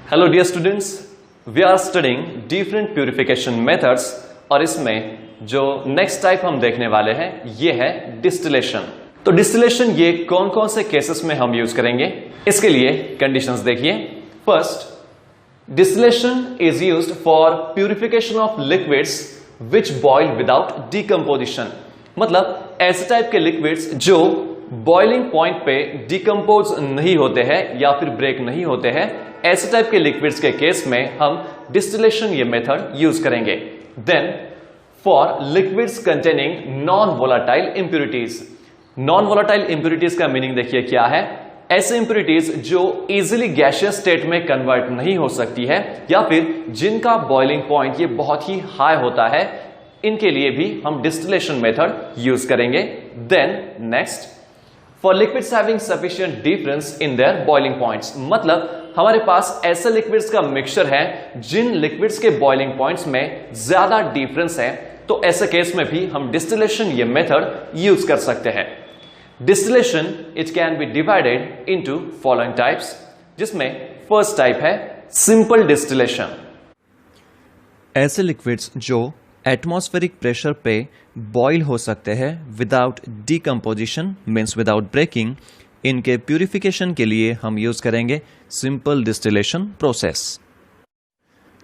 Hello dear students, we are studying different purification methods और इसमें जो नेक्स्ट टाइप हम देखने वाले हैं ये है डिस्टिलेशन। तो डिस्टिलेशन ये कौन कौन से केसेस में हम यूज करेंगे, इसके लिए कंडीशंस देखिए। First, distillation is used for purification of liquids which boil without decomposition. मतलब ऐसे टाइप के लिक्विड्स जो बॉइलिंग पॉइंट पे डिकम्पोज नहीं होते हैं या फिर ब्रेक नहीं होते हैं, ऐसे टाइप के लिक्विड्स के केस में हम डिस्टिलेशन ये मेथड यूज करेंगे। Then for liquids containing non volatile impurities. Non volatile impurities का मीनिंग देखिए क्या है। ऐसे इंप्यूरिटीज जो इजीली गैसियस स्टेट में कन्वर्ट नहीं हो सकती है या फिर जिनका बॉइलिंग पॉइंट ये बहुत ही हाई होता है, इनके लिए भी हम डिस्टिलेशन मेथड यूज करेंगे। Then next, for liquids having sufficient difference in their boiling points. मतलब हमारे पास ऐसे लिक्विड्स का मिक्सचर है जिन लिक्विड्स के बॉइलिंग पॉइंट्स में ज्यादा डिफरेंस है, तो ऐसे केस में भी हम डिस्टिलेशन ये मेथड यूज कर सकते हैं। Distillation it can be divided into following types, जिसमें फर्स्ट टाइप है सिंपल डिस्टिलेशन। ऐसे लिक्विड्स जो एटमॉस्फेरिक प्रेशर पे बॉयल हो सकते हैं without decomposition means without breaking, इनके प्यूरिफिकेशन के लिए हम यूज करेंगे सिंपल डिस्टिलेशन प्रोसेस।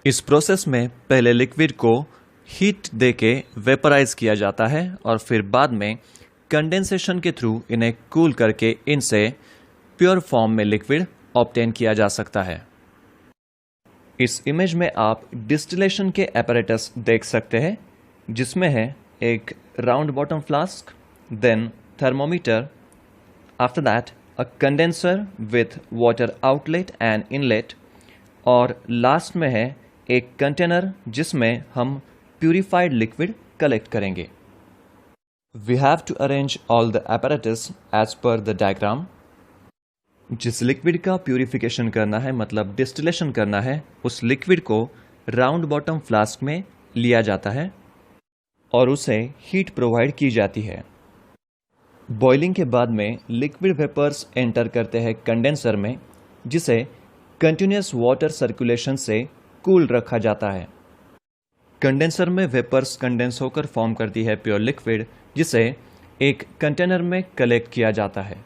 इस प्रोसेस में पहले लिक्विड को हीट देके वेपराइज किया जाता है और फिर बाद में कंडेंसेशन के थ्रू इन्हें कूल करके इनसे प्योर फॉर्म में लिक्विड ऑब्टेन किया जा सकता है। इस इमेज में आप डिस्टिलेशन के apparatus देख सकते हैं, जिसमें है एक round bottom flask, then thermometer, after that a condenser with water outlet and inlet, और लास्ट में है एक कंटेनर जिसमें हम प्यूरिफाइड लिक्विड कलेक्ट करेंगे। We have to arrange all the apparatus as per the diagram. जिस लिक्विड का purification करना है मतलब डिस्टिलेशन करना है, उस लिक्विड को राउंड बॉटम फ्लास्क में लिया जाता है और उसे हीट प्रोवाइड की जाती है। बॉइलिंग के बाद में लिक्विड वेपर्स एंटर करते हैं कंडेंसर में, जिसे कंटिन्यूअस वाटर सर्कुलेशन से कूल रखा जाता है। कंडेंसर में वेपर्स कंडेंस होकर फॉर्म करती है प्योर लिक्विड, जिसे एक कंटेनर में कलेक्ट किया जाता है।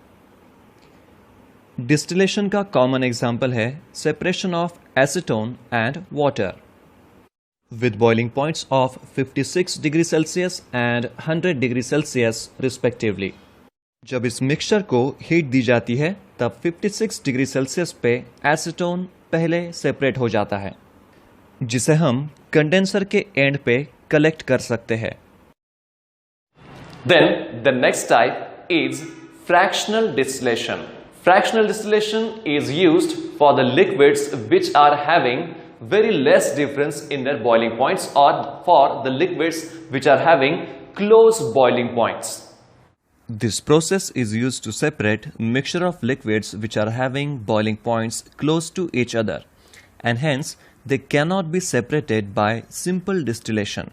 डिस्टिलेशन का कॉमन एग्जाम्पल है separation of acetone and water with boiling points of 56 degree Celsius and 100 degree Celsius respectively. जब इस मिक्सचर को हीट दी जाती है तब 56 डिग्री सेल्सियस पे एसीटोन पहले सेपरेट हो जाता है, जिसे हम कंडेंसर के एंड पे कलेक्ट कर सकते हैं। Then the next type is fractional distillation. Fractional distillation is used for the liquids which are having very less difference in their boiling points, or for the liquids which are having close boiling points. This process is used to separate mixture of liquids which are having boiling points close to each other, and hence they cannot be separated by simple distillation.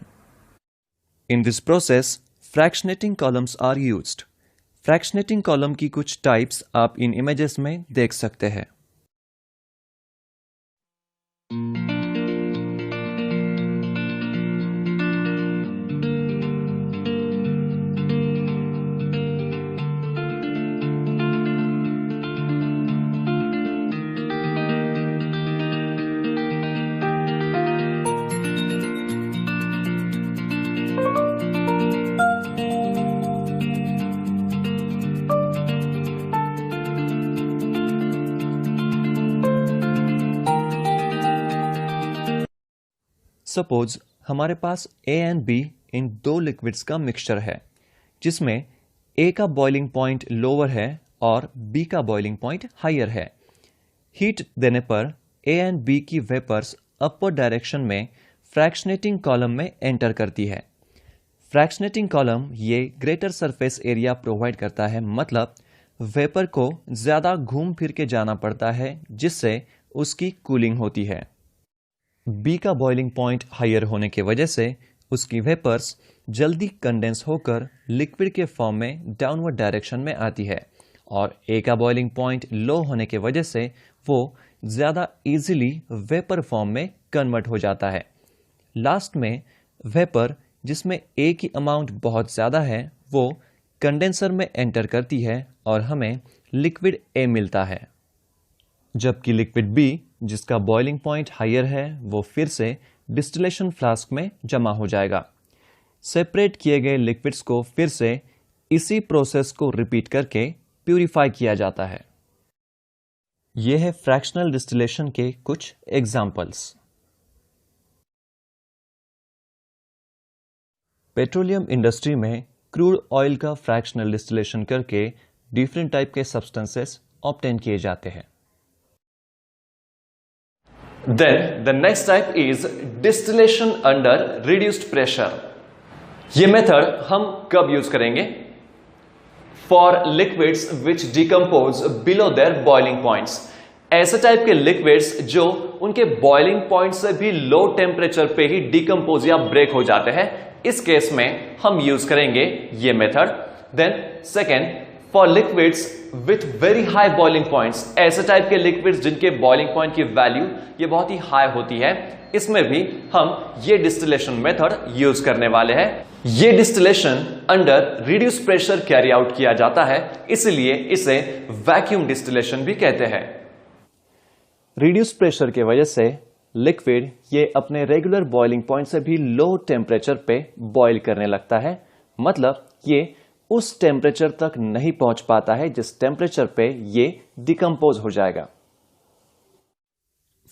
In this process, fractionating columns are used. Fractionating column की कुछ types आप इन images में देख सकते हैं। Suppose हमारे पास A and B इन दो liquids का मिक्सचर है, जिसमें A का बॉइलिंग पॉइंट लोअर है और B का बॉइलिंग पॉइंट हायर है। हीट देने पर A एंड B की वेपर्स अपवर्ड डायरेक्शन में फ्रैक्शनेटिंग कॉलम में एंटर करती है। फ्रैक्शनेटिंग कॉलम ये ग्रेटर सरफेस एरिया प्रोवाइड करता है, मतलब वेपर को ज्यादा घूम फिर के जाना पड़ता है, जिससे उसकी कूलिंग होती है। बी का बॉइलिंग पॉइंट हायर होने की वजह से उसकी वेपर्स जल्दी कंडेंस होकर लिक्विड के फॉर्म में डाउनवर्ड डायरेक्शन में आती है, और ए का बॉइलिंग पॉइंट लो होने की वजह से वो ज़्यादा इजीली वेपर फॉर्म में कन्वर्ट हो जाता है। लास्ट में वेपर जिसमें ए की अमाउंट बहुत ज़्यादा है वो कंडेंसर में एंटर करती है और हमें लिक्विड ए मिलता है, जबकि लिक्विड बी जिसका बॉइलिंग पॉइंट हायर है वो फिर से डिस्टिलेशन फ्लास्क में जमा हो जाएगा। सेपरेट किए गए लिक्विड्स को फिर से इसी प्रोसेस को रिपीट करके प्यूरिफाई किया जाता है। यह है फ्रैक्शनल डिस्टिलेशन के कुछ एग्जाम्पल्स। पेट्रोलियम इंडस्ट्री में क्रूड ऑयल का फ्रैक्शनल डिस्टिलेशन करके डिफरेंट टाइप के सब्सटेंसेस ऑब्टेन किए जाते हैं। Then the next type is distillation under reduced pressure. ये मेथड हम कब यूज करेंगे? For liquids which decompose below their boiling points. ऐसे टाइप के लिक्विड्स जो उनके बॉइलिंग पॉइंट से भी लो टेम्परेचर पे ही डिकम्पोज या ब्रेक हो जाते हैं, इस केस में हम यूज करेंगे ये method. Then second, for liquids with very high boiling points, ऐसे टाइप के लिक्विड्स जिनके बॉइलिंग पॉइंट की वैल्यू ये बहुत ही हाई होती है, इसमें भी हम ये डिस्टिलेशन मेथड यूज करने वाले हैं। ये distillation under reduce pressure carry out किया जाता है, इसलिए इसे वैक्यूम डिस्टिलेशन भी कहते हैं। रिड्यूस प्रेशर के वजह से लिक्विड ये अपने रेगुलर बॉइलिंग पॉइंट से भी लो टेम्परेचर पे बॉइल करने लगता है, मतलब ये उस टेम्परेचर तक नहीं पहुंच पाता है जिस टेम्परेचर पे ये डिकम्पोज हो जाएगा।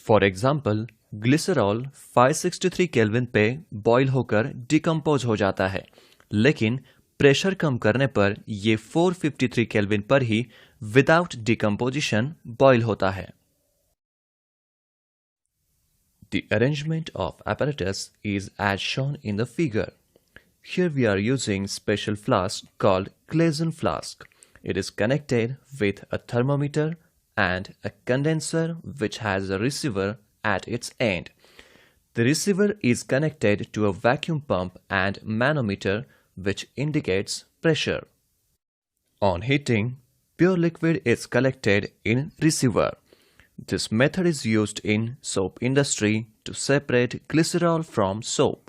फॉर एग्जाम्पल, ग्लिसरॉल 563 केल्विन पे बॉइल होकर डिकम्पोज हो जाता है, लेकिन प्रेशर कम करने पर ये 453 केल्विन पर ही विदाउट डिकम्पोजिशन बॉइल होता है। The arrangement of apparatus is as shown in the figure. Here we are using special flask called Claisen flask. It is connected with a thermometer and a condenser which has a receiver at its end. The receiver is connected to a vacuum pump and manometer which indicates pressure. On heating, pure liquid is collected in receiver. This method is used in soap industry to separate glycerol from soap.